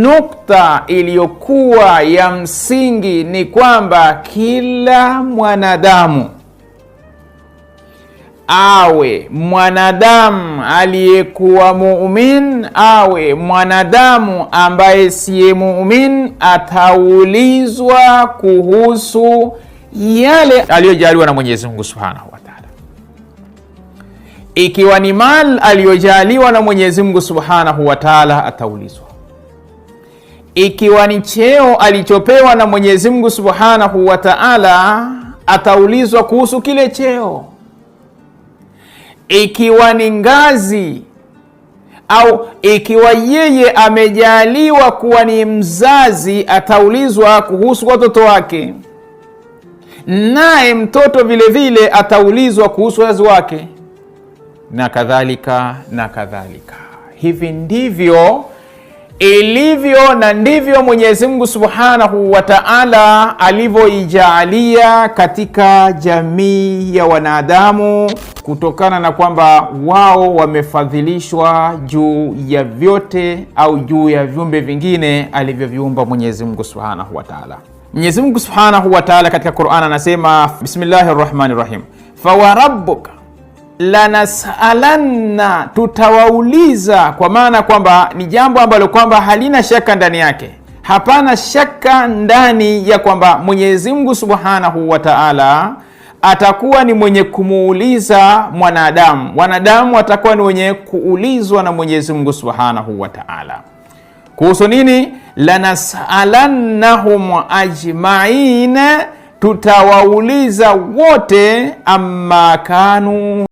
Nukta iliyokuwa ya msingi ni kwamba kila mwanadamu, awe mwanadamu aliyekuwa muumini, awe mwanadamu ambaye siye muumini, ataulizwa kuhusu yale aliyojaliwa na Mwenyezi Mungu Subhanahu wa Ta'ala. Ikiwa ni mali aliyojaliwa na Mwenyezi Mungu Subhanahu wa Ta'ala, ataulizwa. Ikiwa ni cheo alichopewa na Mwenyezi Mungu Subhanahu wa Ta'ala, ataulizwa kuhusu kile cheo. Ikiwa ni ngazi, au ikiwa yeye amejaliwa kuwa ni mzazi, ataulizwa kuhusu watoto wake. Naye mtoto vile vile ataulizwa kuhusu wazazi wake, na kadhalika na kadhalika. Hivi ndivyo ilivyo, na ndivyo Mwenyezi Mungu Subhanahu wa Ta'ala alivyoijaalia katika jamii ya wanadamu, kutokana na kwamba wao wamefadhilishwa juu ya vyote au juu ya viumbe vingine alivyoviumba Mwenyezi Mungu Subhanahu wa Ta'ala. Mwenyezi Mungu Subhanahu wa Ta'ala katika Qur'an anasema, Bismillahirrahmanirrahim, fawarabbuka lanasalanna, tutawauliza, kwa maana kwamba ni jambo ambalo kwamba halina shaka ndani yake. Hapana shaka ndani ya kwamba Mwenyezi Mungu Subhanahu wa Ta'ala atakuwa ni mwenye kumuuliza mwanadamu. Wanadamu watakuwa ni wenye kuulizwa na Mwenyezi Mungu Subhanahu wa Ta'ala. Kuhusu nini? Lanasalannahum ajma'in, tutawauliza wote, amma kanu